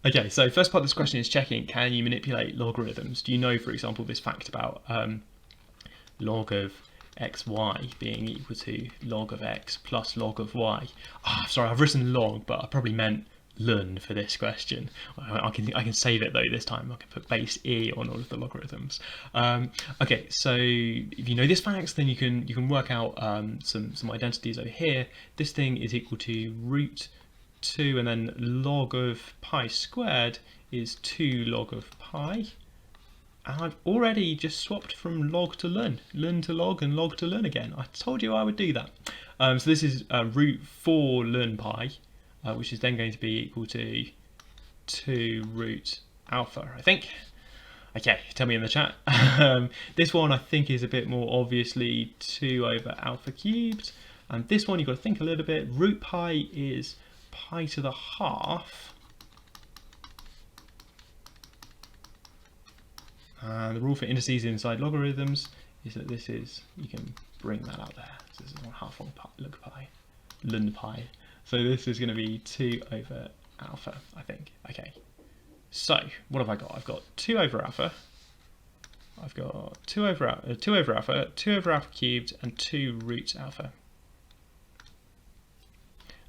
Okay, so first part of this question is checking, can you manipulate logarithms? Do you know, for example, this fact about log of xy being equal to log of x plus log of y? Oh, sorry, I've written log, but I probably meant ln for this question. I can save it though this time. I can put base e on all of the logarithms. Okay, so if you know this fact, then you can work out some identities over here. This thing is equal to root 2, and then log of pi squared is 2 log of pi. And I've already just swapped from log to ln to log, and log to ln again. I told you I would do that. So this is root 4 ln pi, which is then going to be equal to 2 root alpha, I think. Okay, tell me in the chat. This one I think is a bit more obviously 2 over alpha cubed. And this one you've got to think a little bit. Root pi is pi to the half. And the rule for indices inside logarithms is that this is, you can bring that out there. So this is 1/2 ln pi. So this is going to be 2 over alpha, I think. Okay. So what have I got? I've got 2 over alpha. I've got 2 over alpha, 2 over alpha cubed, and 2 root alpha.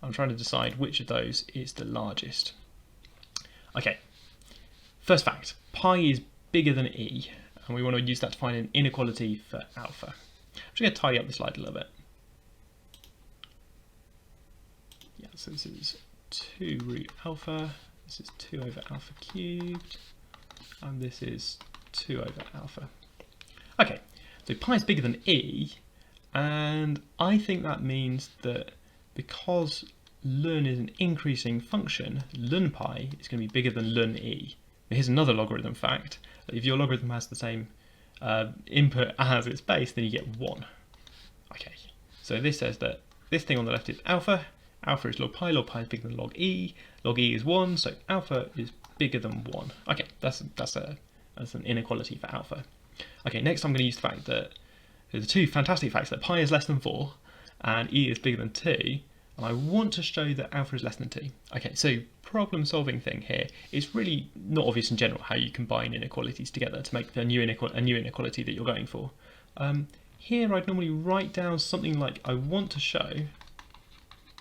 I'm trying to decide which of those is the largest. Okay, first fact, pi is bigger than e, and we want to use that to find an inequality for alpha. I'm just going to tidy up the slide a little bit. Yeah, so this is 2 root alpha, this is 2 over alpha cubed, and this is 2 over alpha. Okay, so pi is bigger than e, and I think that means that because ln is an increasing function, ln pi is going to be bigger than ln e. Now here's another logarithm fact. If your logarithm has the same input as its base, then you get 1. Okay, so this says that this thing on the left is alpha. Alpha is log pi is bigger than log e is 1, so alpha is bigger than 1. Okay, that's an inequality for alpha. Okay, next I'm going to use the fact that the two fantastic facts that pi is less than 4 and e is bigger than 2, and I want to show that alpha is less than 2. Okay, so problem solving thing here is really not obvious in general how you combine inequalities together to make a new inequality that you're going for. Here I'd normally write down something like I want to show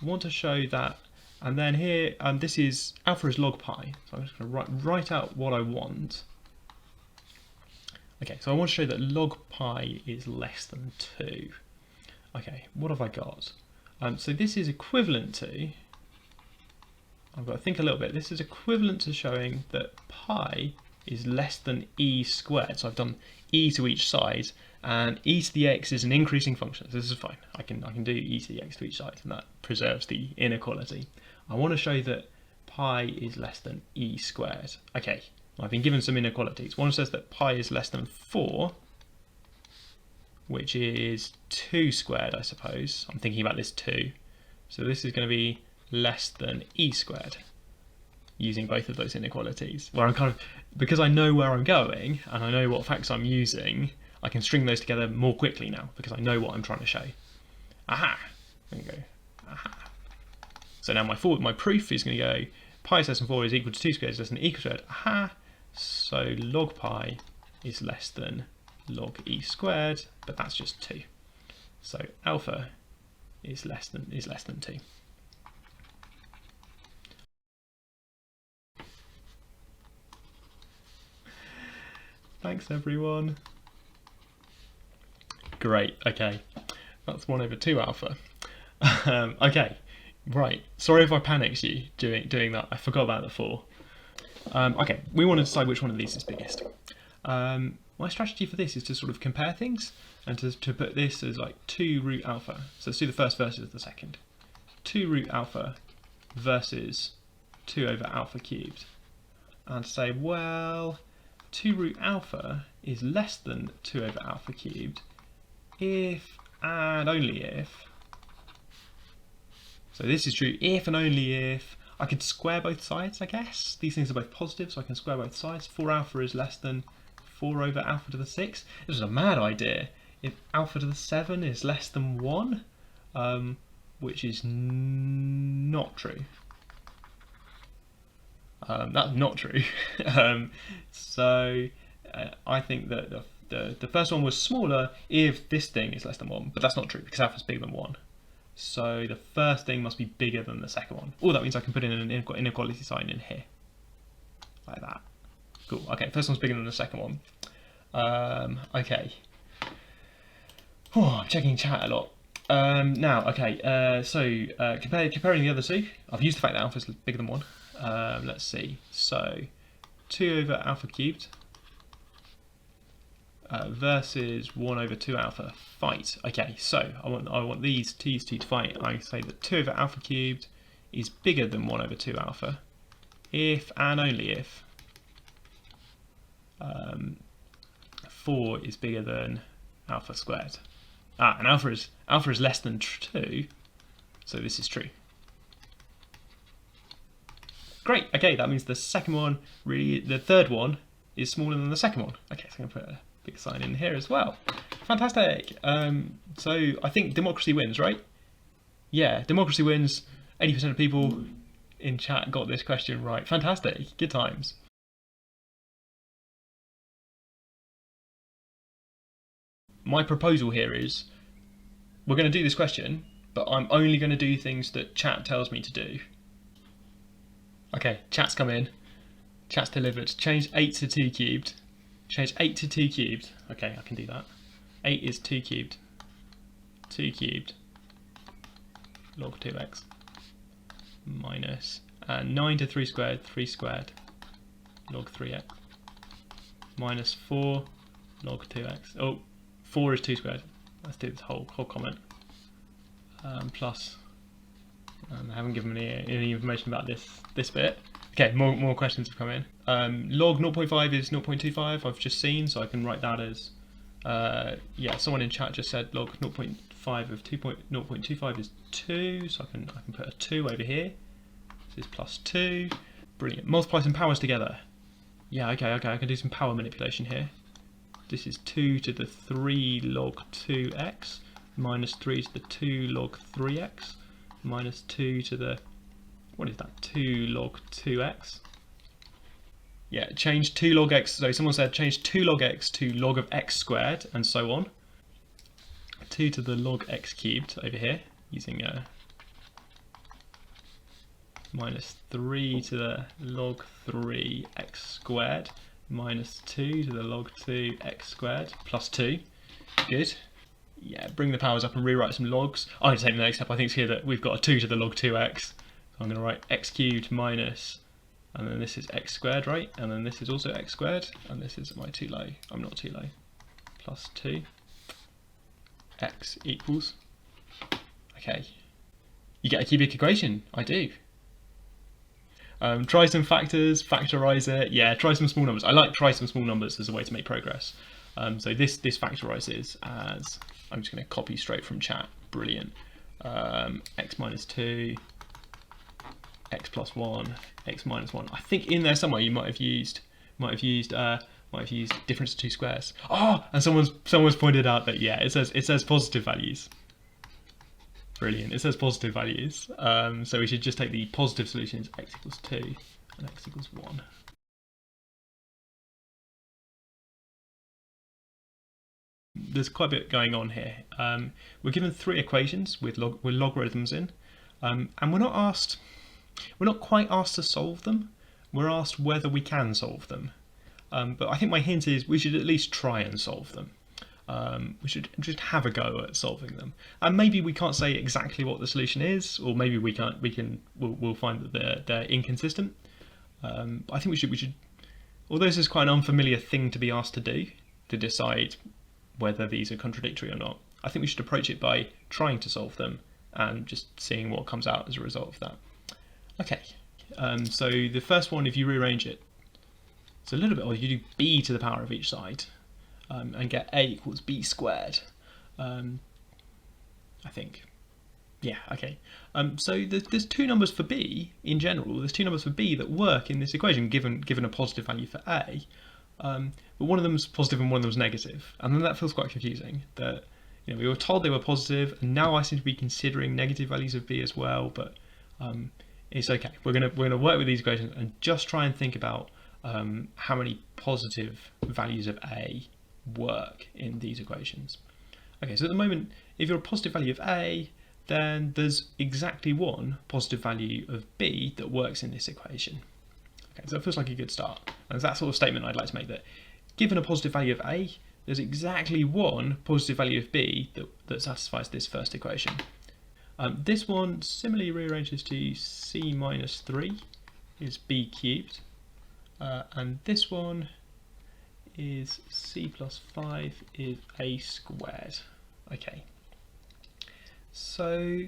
that, and then here this is alpha is log pi, so I'm just going to write out what I want. Okay, so I want to show that log pi is less than 2. Okay, what have I got? So this is equivalent to, I've got to think a little bit, this is equivalent to showing that pi is less than e squared. So I've done e to each side, and e to the x is an increasing function, so this is fine. I can do e to the x to each side, and that preserves the inequality. I want to show that pi is less than e squared. Okay, I've been given some inequalities. One says that pi is less than 4, which is 2 squared, I suppose. I'm thinking about this 2. So this is going to be less than e squared, using both of those inequalities. Where I'm because I know where I'm going and I know what facts I'm using, I can string those together more quickly now because I know what I'm trying to show. Aha! There you go. Aha! So now my proof is going to go pi is less than 4 is equal to 2 squared is less than e squared. Aha! So log pi is less than log e squared, but that's just 2. So alpha is less than 2. Thanks everyone. Great, okay. That's 1 over 2 alpha. Okay, right. Sorry if I panicked you doing that. I forgot about the 4. Okay, we want to decide which one of these is biggest. My strategy for this is to sort of compare things and to put this as like 2 root alpha. So let's do the first versus the second. 2 root alpha versus 2 over alpha cubed. And say, well, 2 root alpha is less than 2 over alpha cubed if and only if. So this is true if and only if. I could square both sides, I guess. These things are both positive, so I can square both sides. 4 alpha is less than 4 over alpha to the 6. This is a mad idea. If alpha to the 7 is less than 1, which is not true. That's not true. So I think that the first one was smaller if this thing is less than 1, but that's not true because alpha is bigger than 1. So the first thing must be bigger than the second one. Oh, that means I can put in an inequality sign in here. Like that. Cool. Okay, first one's bigger than the second one. Okay. Oh, I'm checking chat a lot. Now, okay, comparing the other two, I've used the fact that alpha is bigger than 1. Let's see. So, 2 over alpha cubed versus 1 over 2 alpha. Fight. Okay, so I want these two to fight. I say that 2 over alpha cubed is bigger than 1 over 2 alpha if and only if 4 is bigger than alpha squared. And alpha is less than 2, so this is true. Great. Okay, that means the third one is smaller than the second one. Okay, so I'm going to put a big sign in here as well. Fantastic. So I think democracy wins, right? Yeah, democracy wins. 80% of people in chat got this question right. Fantastic. Good times. My proposal here is we're going to do this question, but I'm only going to do things that chat tells me to do. Okay, chat's come in. Chat's delivered. Change 8 to 2 cubed. Change 8 to 2 cubed. Okay, I can do that. 8 is 2 cubed. 2 cubed. Log 2x. Minus. And 9 to 3 squared. 3 squared. Log 3x. Minus 4. Log 2x. Oh, 4 is 2 squared. Let's do this whole comment. Plus. I haven't given any information about this bit. Okay, more questions have come in. Log 0.5 is 0.25. I've just seen, so I can write that as yeah. Someone in chat just said log 0.5 of 0.25 is 2, so I can put a 2 over here. This is plus 2. Brilliant. Multiply some powers together. Yeah, okay. I can do some power manipulation here. This is 2 to the 3 log 2x minus 3 to the 2 log 3x. Minus 2 to the, what is that, 2 log 2x. Yeah, change 2 log x, so someone said change 2 log x to log of x squared, and so on. 2 to the log x cubed over here, using minus 3 to the log 3 x squared, minus 2 to the log 2 x squared, plus 2. Good. Yeah, bring the powers up and rewrite some logs. I'm going to take the next step. I think it's here that we've got a 2 to the log 2x. So I'm going to write x cubed minus, and then this is x squared, right? And then this is also x squared, and this is my too low. I'm not too low. Plus 2. X equals. Okay. You get a cubic equation. I do. Try some factors, factorize it. Yeah, try some small numbers. I like try some small numbers as a way to make progress. So this factorizes as, I'm just going to copy straight from chat. Brilliant. X minus 2, x plus 1, x minus 1. I think in there somewhere you might have used difference of 2 squares. Oh, and someone's pointed out that yeah, it says positive values. Brilliant. It says positive values. So we should just take the positive solutions, x equals 2 and x equals 1. There's quite a bit going on here. We're given 3 equations with logarithms in, and we're not quite asked to solve them. We're asked whether we can solve them. But I think my hint is we should at least try and solve them. We should just have a go at solving them. And maybe we can't say exactly what the solution is, or maybe we can't. We'll find that they're inconsistent. But I think we should. Although this is quite an unfamiliar thing to be asked to do, to decide whether these are contradictory or not, I think we should approach it by trying to solve them and just seeing what comes out as a result of that. Okay, so the first one, if you rearrange it, it's a little bit odd. You do b to the power of each side and get a equals b squared, I think. Yeah, okay. So there's 2 numbers for b in general. There's 2 numbers for b that work in this equation given a positive value for a. But one of them's positive and one of them's negative, and then that feels quite confusing. That we were told they were positive, and now I seem to be considering negative values of b as well. But It's okay. We're gonna work with these equations and just try and think about how many positive values of A work in these equations. Okay, so at the moment, if you're a positive value of A, then there's exactly one positive value of B that works in this equation. Okay, so it feels like a good start. And it's that sort of statement I'd like to make, that given a positive value of A, there's exactly one positive value of B that satisfies this first equation. This one similarly rearranges to C minus 3 is B cubed. And this one is C plus 5 is A squared. Okay. So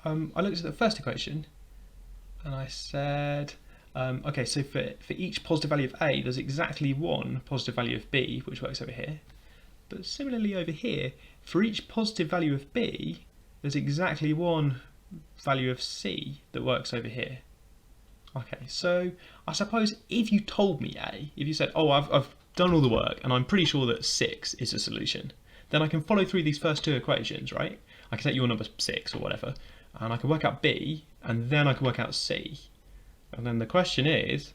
I looked at the first equation and I said, okay, so for each positive value of A, there's exactly one positive value of B, which works over here. But similarly over here, for each positive value of B, there's exactly one value of C that works over here. Okay, so I suppose if you told me A, if you said, oh, I've done all the work and I'm pretty sure that 6 is a solution, then I can follow through these first two equations, right? I can take your number 6 or whatever, and I can work out B, and then I can work out C. And then the question is,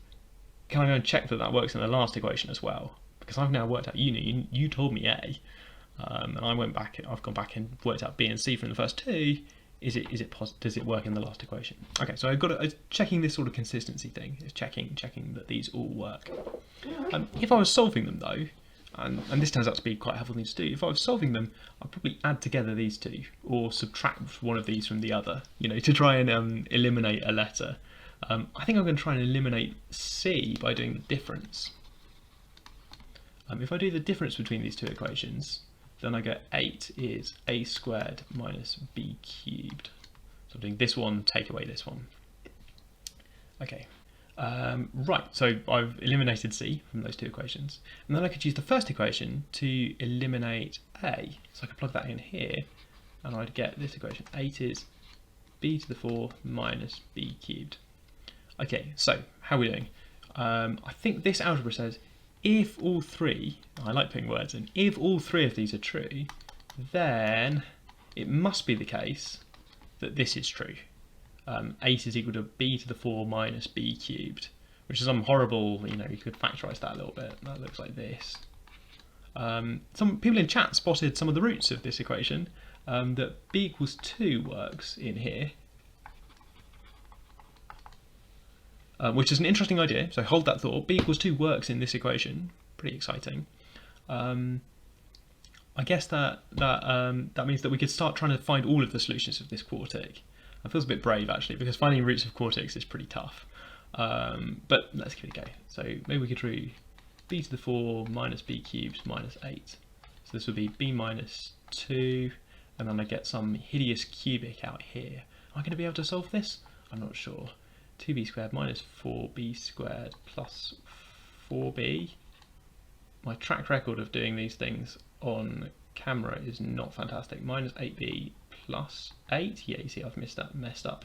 can I go and check that that works in the last equation as well? Because I've now worked out, you told me A, and I've gone back and worked out B and C from the first two. Does it work in the last equation? Okay, so I've got checking this sort of consistency thing. Is checking that these all work. If I was solving them though, and this turns out to be quite a helpful thing to do, if I was solving them, I'd probably add together these two or subtract one of these from the other, to try and eliminate a letter. I think I'm going to try and eliminate C by doing the difference. If I do the difference between these two equations, then I get 8 is A squared minus B cubed. So I'm doing this one, take away this one. Okay, right, so I've eliminated C from those two equations. And then I could use the first equation to eliminate A. So I could plug that in here, and I'd get this equation. 8 is B to the 4 minus B cubed. Okay, so how are we doing? I think this algebra says if all three, I like putting words in, if all three of these are true, then it must be the case that this is true. 8 is equal to B to the 4 minus B cubed, which is some horrible, you could factorize that a little bit. That looks like this. Some people in chat spotted some of the roots of this equation, that B equals 2 works in here. Which is an interesting idea, so hold that thought. B equals 2 works in this equation, pretty exciting. I guess that means that we could start trying to find all of the solutions of this quartic. It feels a bit brave actually, because finding roots of quartics is pretty tough. But let's give it a go. So maybe we could do B to the 4 minus B cubed minus 8. So this would be B minus 2, and then I get some hideous cubic out here. Am I going to be able to solve this? I'm not sure. 2b squared minus 4b squared plus 4b. My track record of doing these things on camera is not fantastic. Minus 8b plus 8. Yeah, you see I've messed up.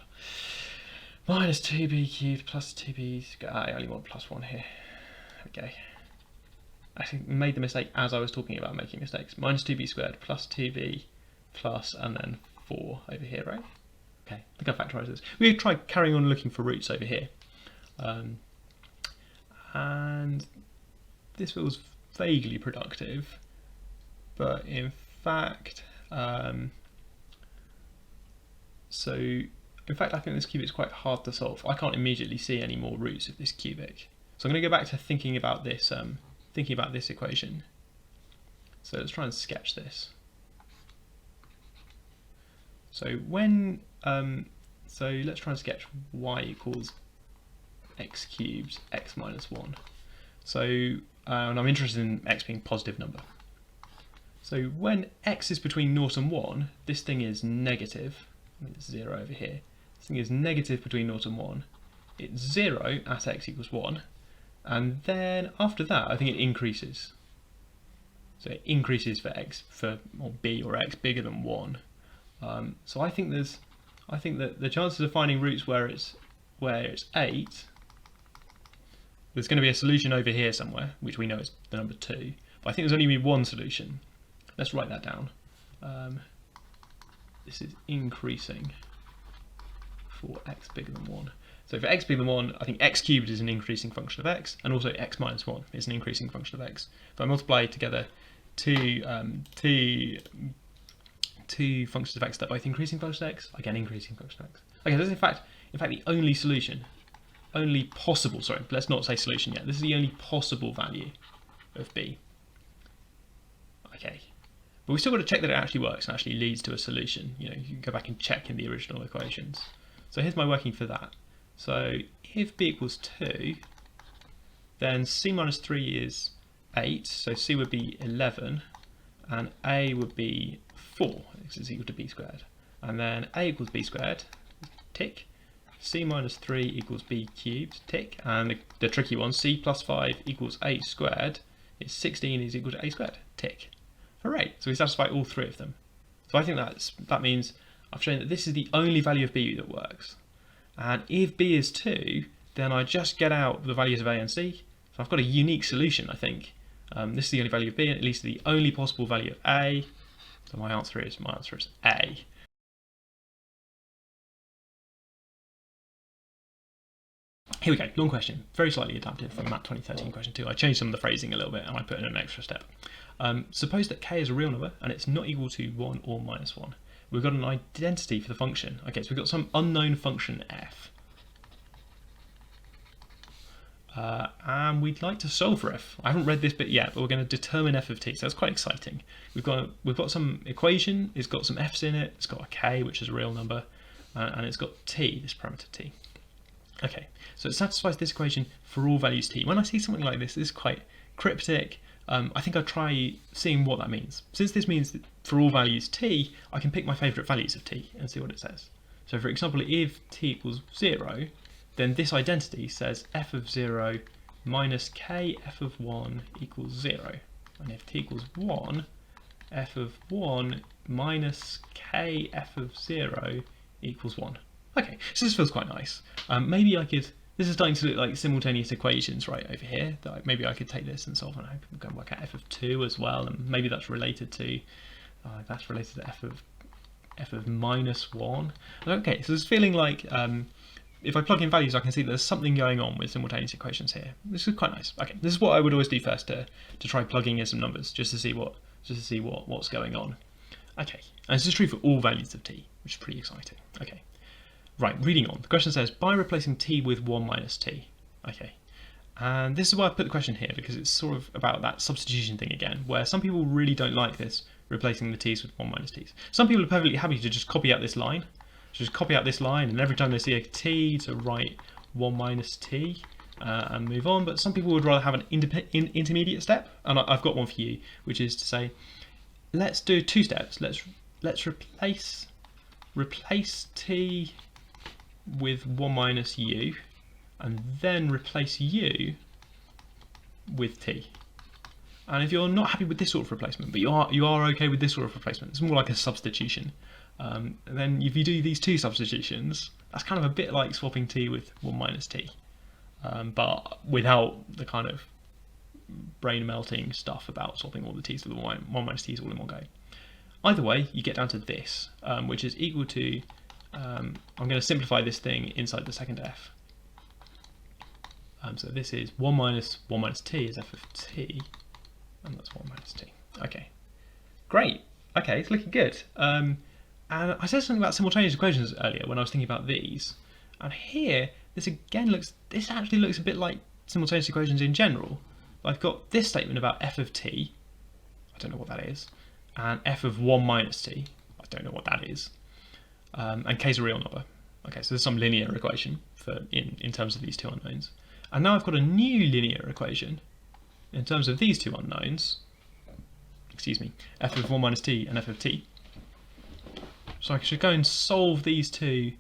Minus 2b cubed plus 2b squared. I only want plus 1 here. Okay. I actually made the mistake as I was talking about making mistakes. Minus 2b squared plus 2b plus and then 4 over here, right? Okay, I think I factorised this. We could try carrying on looking for roots over here. And this feels vaguely productive, but in fact, I think this cubic is quite hard to solve. I can't immediately see any more roots of this cubic. So I'm going to go back to thinking about this equation. So let's try and sketch this. So let's try and sketch y equals x cubed x minus 1. So and I'm interested in x being a positive number. So when x is between 0 and 1, this thing is negative. I mean, it's 0 over here. This thing is negative between 0 and 1. It's 0 at x equals 1, and then after that, I think it increases. So it increases for b or x bigger than 1. So I think that the chances of finding roots where it's 8, there's going to be a solution over here somewhere, which we know is the number 2. But I think there's only going to be one solution. Let's write that down. This is increasing for x bigger than 1. So for x bigger than 1, I think x cubed is an increasing function of x, and also x minus 1 is an increasing function of x. If I multiply together two functions of x that are both increasing functions of x, I get an increasing function of x. Okay, that's in fact the only solution, let's not say solution yet. This is the only possible value of b. Okay, but we've still got to check that it actually works and actually leads to a solution. You can go back and check in the original equations. So here's my working for that. So if b equals 2, then c minus 3 is 8, so c would be 11, and a would be 4, because it's equal to b squared. And then a equals b squared, tick. C minus 3 equals b cubed, tick. And the tricky one, c plus 5 equals a squared, is 16 is equal to a squared, tick. Hooray, so we satisfy all three of them. So I think that means I've shown that this is the only value of b that works. And if b is 2, then I just get out the values of a and c. So I've got a unique solution, I think. This is the only value of b, and at least the only possible value of a. So my answer is a. Here we go, long question, very slightly adapted from Math 2013 question 2. I changed some of the phrasing a little bit and I put in an extra step. Suppose that k is a real number and it's not equal to 1 or minus 1. We've got an identity for the function. Okay, so we've got some unknown function f. And we'd like to solve for f. I haven't read this bit yet, but we're going to determine f of t, so that's quite exciting. We've got some equation, it's got some f's in it, it's got a k, which is a real number, and it's got t, this parameter t. Okay, so it satisfies this equation for all values t. When I see something like this is quite cryptic. I think I'll try seeing what that means. Since this means that for all values t, I can pick my favourite values of t and see what it says. So for example, if t equals 0, then this identity says f of 0 minus k f of 1 equals 0. And if t equals 1, f of 1 minus k f of 0 equals 1. Okay, so this feels quite nice. Maybe I could, this is starting to look like simultaneous equations right over here. Maybe I could take this and solve, and I can work out f of 2 as well, and maybe that's related to f of minus 1. Okay, so it's feeling like if I plug in values, I can see there's something going on with simultaneous equations here. This is quite nice. Okay, this is what I would always do first to try plugging in some numbers, just to see what's going on. Okay, and this is true for all values of t, which is pretty exciting. Okay. Right, reading on. The question says, by replacing t with 1 minus t. Okay, and this is why I put the question here, because it's sort of about that substitution thing again, where some people really don't like this, replacing the t's with 1 minus t's. Some people are perfectly happy to just copy out this line, and every time they see a t to write 1 minus t and move on, but some people would rather have an intermediate step, and I've got one for you, which is to say, let's do 2 steps. Let's replace t with 1 minus u, and then replace u with t. And if you're not happy with this sort of replacement, but you are okay with this sort of replacement, it's more like a substitution. And then if you do these 2 substitutions, that's kind of a bit like swapping t with 1 minus t, but without the kind of brain melting stuff about swapping all the t's with 1 minus t's all in one go. Either way, you get down to this, which is equal to, I'm going to simplify this thing inside the second f. So this is 1 minus t is f of t, and that's 1 minus t. Okay, great. Okay, it's looking good. And I said something about simultaneous equations earlier when I was thinking about these, and here this actually looks a bit like simultaneous equations in general. I've got this statement about f of t, I don't know what that is, and f of 1 minus t, I don't know what that is. And k is a real number. Okay, so there's some linear equation in terms of these 2 unknowns. And now I've got a new linear equation in terms of these 2 unknowns. Excuse me, f of 1 minus t and f of t. So I should go and solve these two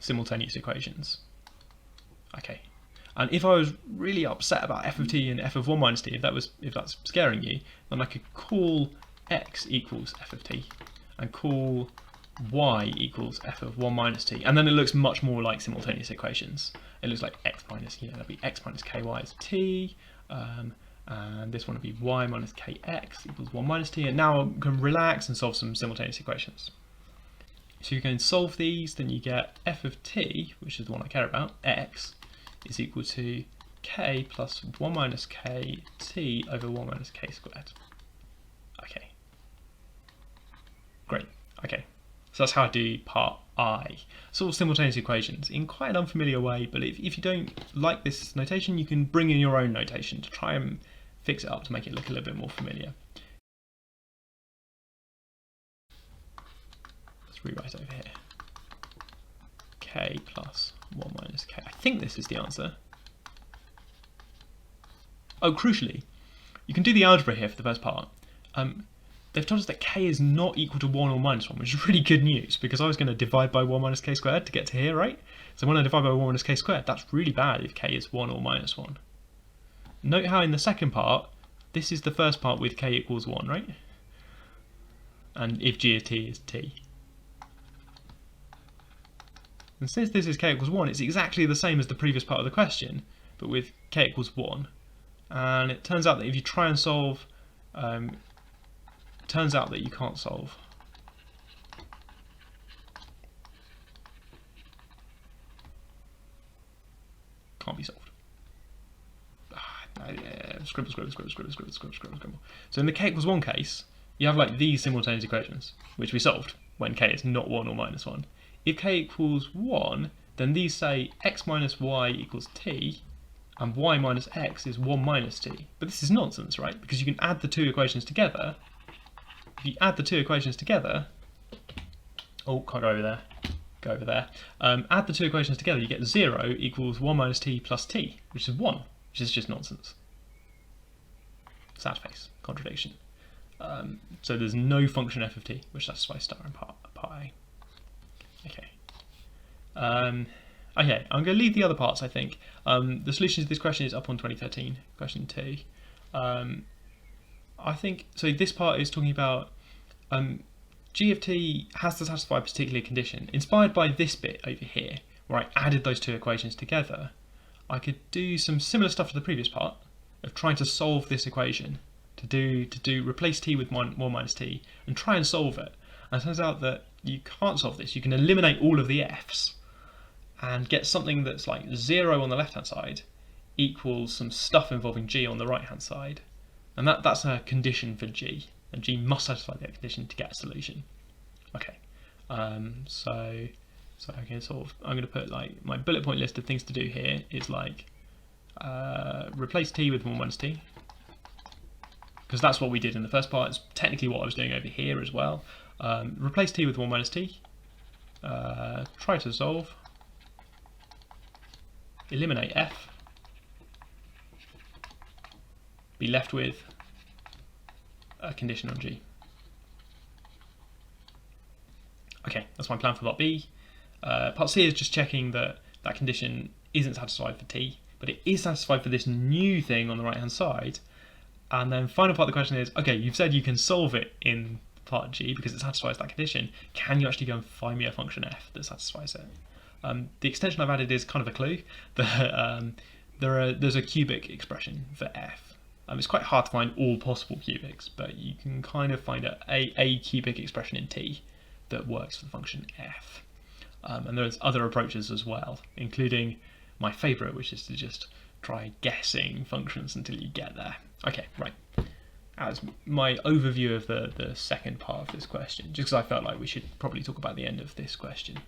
simultaneous equations. Okay. And if I was really upset about f of t and f of 1 minus t, if that's scaring you, then I could call x equals f of t and call y equals f of 1 minus t, and then it looks much more like simultaneous equations. It looks like x minus, that'd be x minus ky is t, and this one would be y minus kx equals 1 minus t, and now I can relax and solve some simultaneous equations. So you can solve these, then you get f of t, which is the one I care about, x, is equal to k plus 1 minus k t over 1 minus k squared. Okay. Great. Okay. So that's how I do part I. Sort of simultaneous equations in quite an unfamiliar way, but if you don't like this notation, you can bring in your own notation to try and fix it up to make it look a little bit more familiar. Let's rewrite it over here. K plus 1 minus k. I think this is the answer. Oh, crucially, you can do the algebra here for the first part. They've told us that k is not equal to 1 or minus 1, which is really good news, because I was going to divide by 1 minus k squared to get to here, right? So when I divide by 1 minus k squared, that's really bad if k is 1 or minus 1. Note how in the second part, this is the first part with k equals 1, right? And if g of t is t. And since this is k equals 1, it's exactly the same as the previous part of the question, but with k equals 1. And it turns out that if you try and solve, turns out that you can't solve. Can't be solved. Scribble. So in the k equals 1 case, you have like these simultaneous equations, which we solved when k is not 1 or minus 1. If k equals 1, then these say x minus y equals t, and y minus x is 1 minus t. But this is nonsense, right? Because you can add the two equations together. If you add the two equations together, oh, can't go over there, go over there. Add the two equations together, you get 0 equals 1 minus t plus t, which is 1, which is just nonsense. Sad face, contradiction. So there's no function f of t, which satisfies star and part A. Okay. Okay, I'm going to leave the other parts, I think. The solution to this question is up on 2013, question 2. I think, so this part is talking about g of t has to satisfy a particular condition. Inspired by this bit over here, where I added those two equations together, I could do some similar stuff to the previous part, of trying to solve this equation, to replace t with 1 minus t, and try and solve it. And it turns out that you can't solve this. You can eliminate all of the f's, and get something that's like 0 on the left-hand side equals some stuff involving g on the right-hand side. And that's a condition for g, and g must satisfy that condition to get a solution. Okay, so okay, sort of, I'm going to put like my bullet point list of things to do here is like replace t with 1 minus t, because that's what we did in the first part. It's technically what I was doing over here as well. Replace t with 1 minus t, try to solve, eliminate f, be left with a condition on g. Okay, that's my plan for part B. Part C is just checking that that condition isn't satisfied for t, but it is satisfied for this new thing on the right hand side. And then final part of the question is, okay, you've said you can solve it in part G because it satisfies that condition. Can you actually go and find me a function f that satisfies it? The extension I've added is kind of a clue. There's a cubic expression for f. It's quite hard to find all possible cubics, but you can kind of find a cubic expression in t that works for the function f. And there's other approaches as well, including my favourite, which is to just try guessing functions until you get there. Okay, right. As my overview of the second part of this question, just because I felt like we should probably talk about the end of this question.